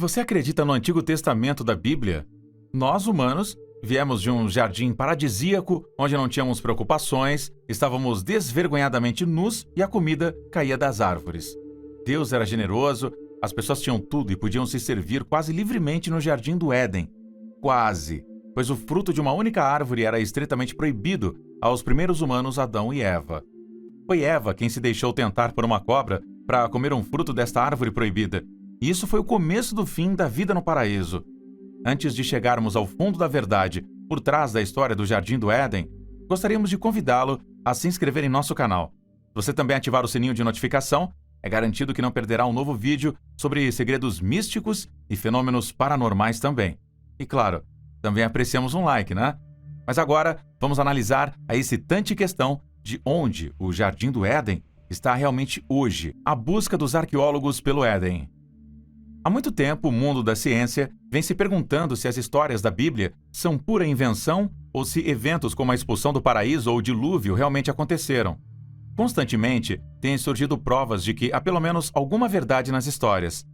Você acredita no Antigo Testamento da Bíblia? Nós, humanos, viemos de um jardim paradisíaco onde não tínhamos preocupações, estávamos desvergonhadamente nus e a comida caía das árvores. Deus era generoso, as pessoas tinham tudo e podiam se servir quase livremente no jardim do Éden. Quase, pois o fruto de uma única árvore era estritamente proibido aos primeiros humanos Adão e Eva. Foi Eva quem se deixou tentar por uma cobra para comer um fruto desta árvore proibida. E isso foi o começo do fim da vida no paraíso. Antes de chegarmos ao fundo da verdade por trás da história do Jardim do Éden, gostaríamos de convidá-lo a se inscrever em nosso canal. Se você também ativar o sininho de notificação, é garantido que não perderá um novo vídeo sobre segredos místicos e fenômenos paranormais também. E claro, também apreciamos um like, né? Mas agora vamos analisar a excitante questão de onde o Jardim do Éden está realmente hoje, a busca dos arqueólogos pelo Éden. Há muito tempo, o mundo da ciência vem se perguntando se as histórias da Bíblia são pura invenção ou se eventos como a expulsão do paraíso ou o dilúvio realmente aconteceram. Constantemente, têm surgido provas de que há pelo menos alguma verdade nas histórias.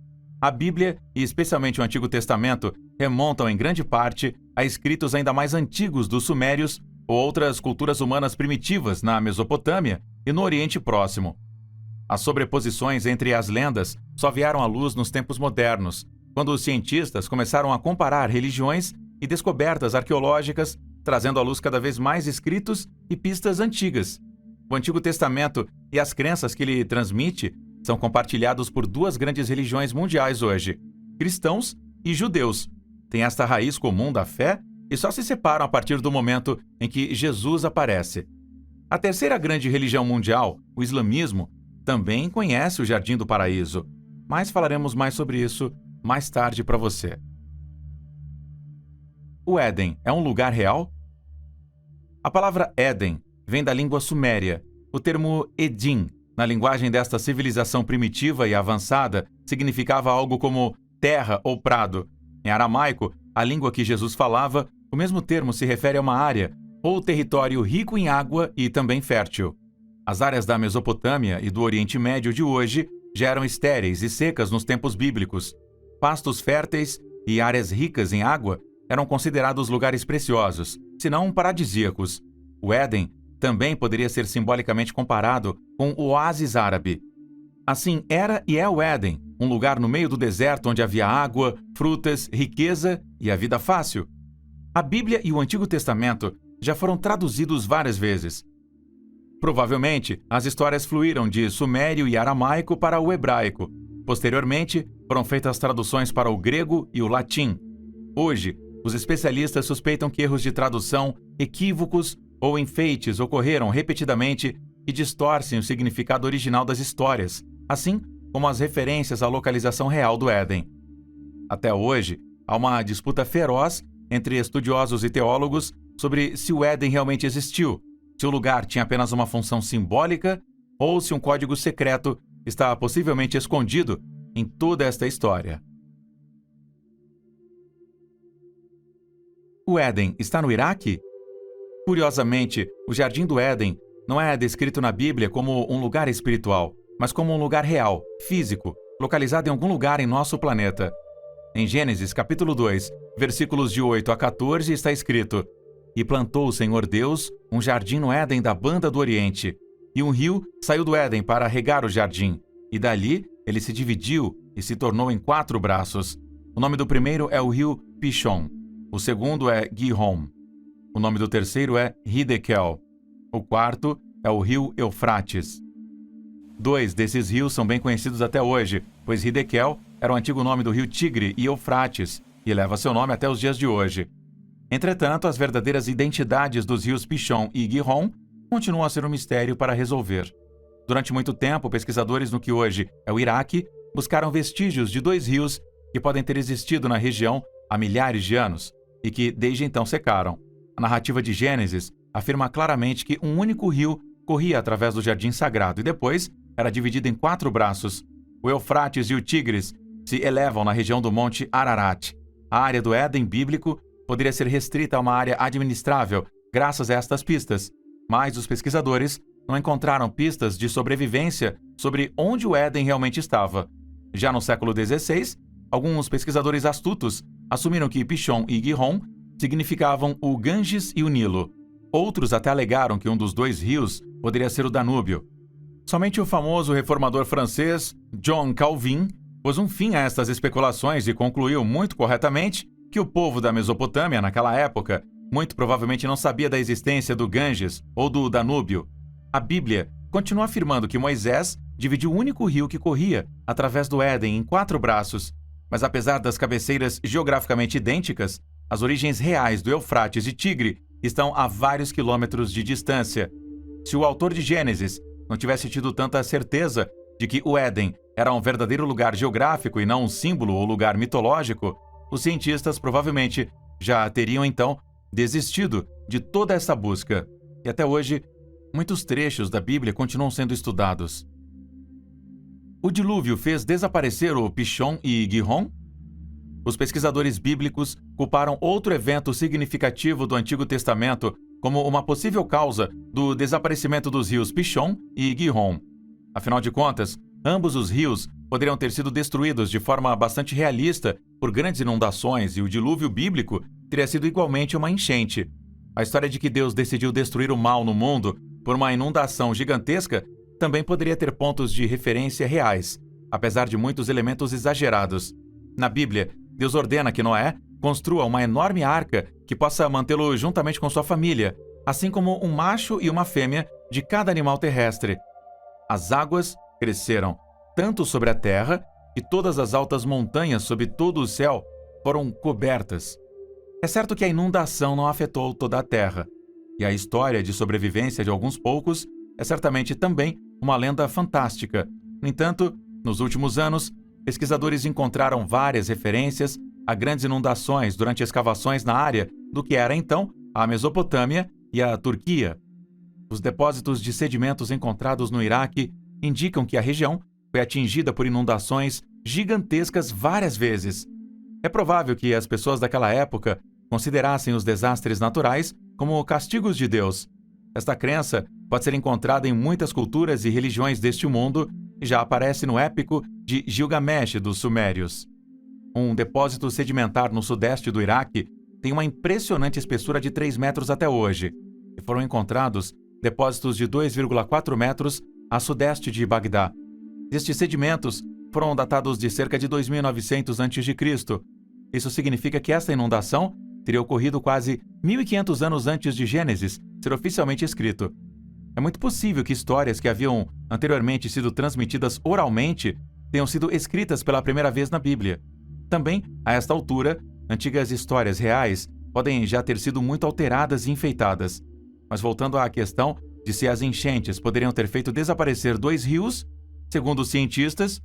A Bíblia, e especialmente o Antigo Testamento, remontam em grande parte a escritos ainda mais antigos dos Sumérios ou outras culturas humanas primitivas na Mesopotâmia e no Oriente Próximo. As sobreposições entre as lendas só vieram à luz nos tempos modernos, quando os cientistas começaram a comparar religiões e descobertas arqueológicas, trazendo à luz cada vez mais escritos e pistas antigas. O Antigo Testamento e as crenças que ele transmite são compartilhados por duas grandes religiões mundiais hoje, cristãos e judeus. Têm esta raiz comum da fé e só se separam a partir do momento em que Jesus aparece. A terceira grande religião mundial, o islamismo, também conhece o Jardim do Paraíso, mas falaremos mais sobre isso mais tarde para você. O Éden é um lugar real? A palavra Éden vem da língua suméria. O termo Edim, na linguagem desta civilização primitiva e avançada, significava algo como terra ou prado. Em aramaico, a língua que Jesus falava, o mesmo termo se refere a uma área ou território rico em água e também fértil. As áreas da Mesopotâmia e do Oriente Médio de hoje já eram estéreis e secas nos tempos bíblicos. Pastos férteis e áreas ricas em água eram considerados lugares preciosos, se não paradisíacos. O Éden também poderia ser simbolicamente comparado com o oásis árabe. Assim era e é o Éden, um lugar no meio do deserto onde havia água, frutas, riqueza e a vida fácil. A Bíblia e o Antigo Testamento já foram traduzidos várias vezes. Provavelmente, as histórias fluíram de sumério e aramaico para o hebraico. Posteriormente, foram feitas traduções para o grego e o latim. Hoje, os especialistas suspeitam que erros de tradução, equívocos ou enfeites ocorreram repetidamente e distorcem o significado original das histórias, assim como as referências à localização real do Éden. Até hoje, há uma disputa feroz entre estudiosos e teólogos sobre se o Éden realmente existiu, se o lugar tinha apenas uma função simbólica ou se um código secreto está possivelmente escondido em toda esta história. O Éden está no Iraque? Curiosamente, o Jardim do Éden não é descrito na Bíblia como um lugar espiritual, mas como um lugar real, físico, localizado em algum lugar em nosso planeta. Em Gênesis capítulo 2, versículos de 8 a 14, está escrito: "E plantou o Senhor Deus um jardim no Éden da banda do Oriente, e um rio saiu do Éden para regar o jardim, e dali ele se dividiu e se tornou em 4 braços. O nome do primeiro é o rio Pishon, o segundo é Gihon, o nome do terceiro é Hidekel, o quarto é o rio Eufrates. 2 desses rios são bem conhecidos até hoje, pois Hidekel era o antigo nome do rio Tigre e Eufrates, e leva seu nome até os dias de hoje. Entretanto, as verdadeiras identidades dos rios Pishon e Gihon continuam a ser um mistério para resolver. Durante muito tempo, pesquisadores no que hoje é o Iraque buscaram vestígios de 2 rios que podem ter existido na região há milhares de anos e que desde então secaram. A narrativa de Gênesis afirma claramente que um único rio corria através do jardim sagrado e depois era dividido em 4 braços. O Eufrates e o Tigres se elevam na região do Monte Ararat. A área do Éden bíblico poderia ser restrita a uma área administrável graças a estas pistas, mas os pesquisadores não encontraram pistas de sobrevivência sobre onde o Éden realmente estava. Já no século XVI, Alguns pesquisadores astutos assumiram que Pishon e Gihon significavam o Ganges e o Nilo. Outros até alegaram que um dos dois rios poderia ser o Danúbio. Somente o famoso reformador francês John Calvin pôs um fim a estas especulações e concluiu muito corretamente que o povo da Mesopotâmia, naquela época, muito provavelmente não sabia da existência do Ganges ou do Danúbio. A Bíblia continua afirmando que Moisés dividiu o único rio que corria através do Éden em 4 braços, mas apesar das cabeceiras geograficamente idênticas, as origens reais do Eufrates e Tigre estão a vários quilômetros de distância. Se o autor de Gênesis não tivesse tido tanta certeza de que o Éden era um verdadeiro lugar geográfico e não um símbolo ou lugar mitológico, os cientistas provavelmente já teriam então desistido de toda essa busca. E até hoje, muitos trechos da Bíblia continuam sendo estudados. O dilúvio fez desaparecer o Pishon e Gihon? Os pesquisadores bíblicos culparam outro evento significativo do Antigo Testamento como uma possível causa do desaparecimento dos rios Pishon e Gihon. Afinal de contas, ambos os rios poderiam ter sido destruídos de forma bastante realista por grandes inundações e o dilúvio bíblico teria sido igualmente uma enchente. A história de que Deus decidiu destruir o mal no mundo por uma inundação gigantesca também poderia ter pontos de referência reais, apesar de muitos elementos exagerados. Na Bíblia, Deus ordena que Noé construa uma enorme arca que possa mantê-lo juntamente com sua família, assim como um macho e uma fêmea de cada animal terrestre. As águas cresceram tanto sobre a terra que todas as altas montanhas sob todo o céu foram cobertas. É certo que a inundação não afetou toda a terra, e a história de sobrevivência de alguns poucos é certamente também uma lenda fantástica. No entanto, nos últimos anos, pesquisadores encontraram várias referências a grandes inundações durante escavações na área do que era então a Mesopotâmia e a Turquia. Os depósitos de sedimentos encontrados no Iraque indicam que a região foi atingida por inundações gigantescas várias vezes. É provável que as pessoas daquela época considerassem os desastres naturais como castigos de Deus. Esta crença pode ser encontrada em muitas culturas e religiões deste mundo e já aparece no épico de Gilgamesh dos Sumérios. Um depósito sedimentar no sudeste do Iraque tem uma impressionante espessura de 3 metros até hoje, e foram encontrados depósitos de 2,4 metros a sudeste de Bagdá. Estes sedimentos foram datados de cerca de 2900 a.C. Isso significa que esta inundação teria ocorrido quase 1500 anos antes de Gênesis ser oficialmente escrito. É muito possível que histórias que haviam anteriormente sido transmitidas oralmente tenham sido escritas pela primeira vez na Bíblia. Também, a esta altura, antigas histórias reais podem já ter sido muito alteradas e enfeitadas. Mas voltando à questão de se as enchentes poderiam ter feito desaparecer 2 rios, segundo os cientistas,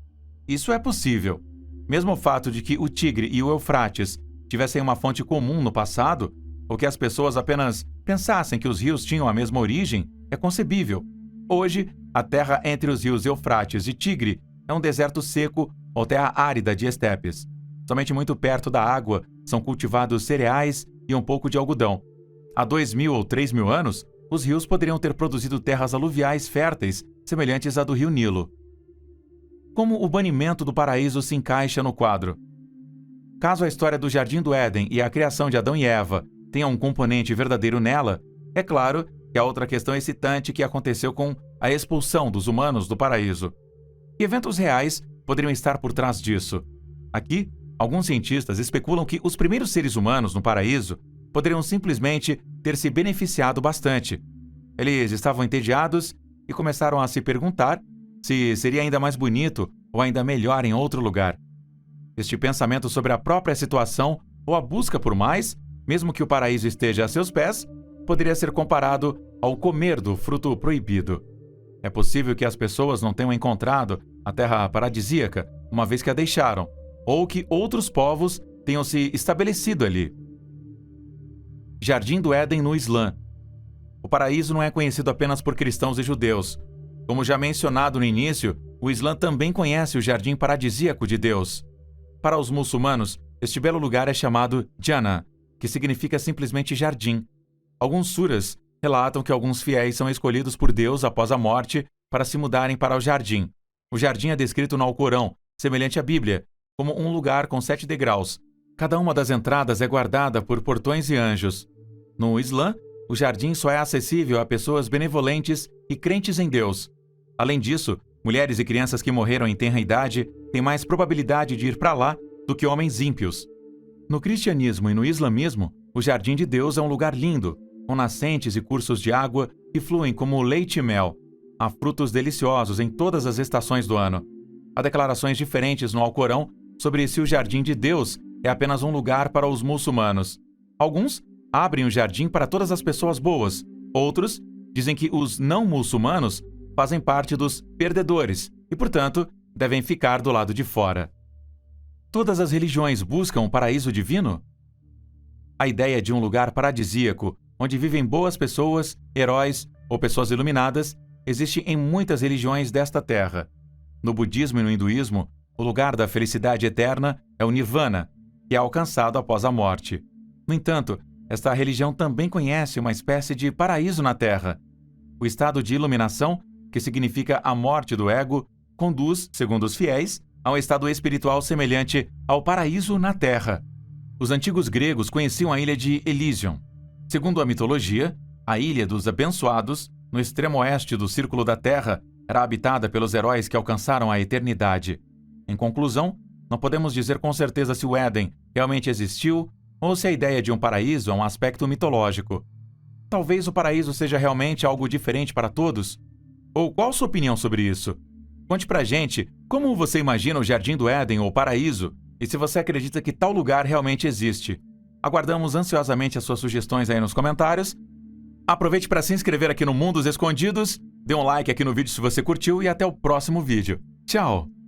isso é possível. Mesmo o fato de que o Tigre e o Eufrates tivessem uma fonte comum no passado, ou que as pessoas apenas pensassem que os rios tinham a mesma origem, é concebível. Hoje, a terra entre os rios Eufrates e Tigre é um deserto seco ou terra árida de estepes. Somente muito perto da água são cultivados cereais e um pouco de algodão. Há 2.000 ou 3.000 anos, os rios poderiam ter produzido terras aluviais férteis semelhantes à do rio Nilo. Como o banimento do paraíso se encaixa no quadro? Caso a história do Jardim do Éden e a criação de Adão e Eva tenha um componente verdadeiro nela, é claro que há outra questão excitante que aconteceu com a expulsão dos humanos do paraíso. Que eventos reais poderiam estar por trás disso? Aqui, alguns cientistas especulam que os primeiros seres humanos no paraíso poderiam simplesmente ter se beneficiado bastante. Eles estavam entediados e começaram a se perguntar se seria ainda mais bonito ou ainda melhor em outro lugar. Este pensamento sobre a própria situação ou a busca por mais, mesmo que o paraíso esteja a seus pés, poderia ser comparado ao comer do fruto proibido. É possível que as pessoas não tenham encontrado a terra paradisíaca, uma vez que a deixaram, ou que outros povos tenham se estabelecido ali. Jardim do Éden no Islã. O paraíso não é conhecido apenas por cristãos e judeus. Como já mencionado no início, o Islã também conhece o jardim paradisíaco de Deus. Para os muçulmanos, este belo lugar é chamado Jannah, que significa simplesmente jardim. Alguns suras relatam que alguns fiéis são escolhidos por Deus após a morte para se mudarem para o jardim. O jardim é descrito no Alcorão, semelhante à Bíblia, como um lugar com 7 degraus. Cada uma das entradas é guardada por portões e anjos. No Islã, o jardim só é acessível a pessoas benevolentes e crentes em Deus. Além disso, mulheres e crianças que morreram em tenra idade têm mais probabilidade de ir para lá do que homens ímpios. No cristianismo e no islamismo, o Jardim de Deus é um lugar lindo, com nascentes e cursos de água que fluem como leite e mel. Há frutos deliciosos em todas as estações do ano. Há declarações diferentes no Alcorão sobre se o Jardim de Deus é apenas um lugar para os muçulmanos. Alguns abrem o jardim para todas as pessoas boas. Outros dizem que os não muçulmanos fazem parte dos perdedores e, portanto, devem ficar do lado de fora. Todas as religiões buscam um paraíso divino? A ideia de um lugar paradisíaco, onde vivem boas pessoas, heróis ou pessoas iluminadas, existe em muitas religiões desta terra. No budismo e no hinduísmo, o lugar da felicidade eterna é o nirvana, que é alcançado após a morte. No entanto, esta religião também conhece uma espécie de paraíso na Terra. O estado de iluminação, que significa a morte do ego, conduz, segundo os fiéis, a um estado espiritual semelhante ao paraíso na Terra. Os antigos gregos conheciam a ilha de Elysium. Segundo a mitologia, a Ilha dos Abençoados, no extremo oeste do Círculo da Terra, era habitada pelos heróis que alcançaram a eternidade. Em conclusão, não podemos dizer com certeza se o Éden realmente existiu ou se a ideia de um paraíso é um aspecto mitológico. Talvez o paraíso seja realmente algo diferente para todos? Ou qual sua opinião sobre isso? Conte pra gente como você imagina o Jardim do Éden ou paraíso e se você acredita que tal lugar realmente existe. Aguardamos ansiosamente as suas sugestões aí nos comentários. Aproveite para se inscrever aqui no Mundos Escondidos, dê um like aqui no vídeo se você curtiu e até o próximo vídeo. Tchau!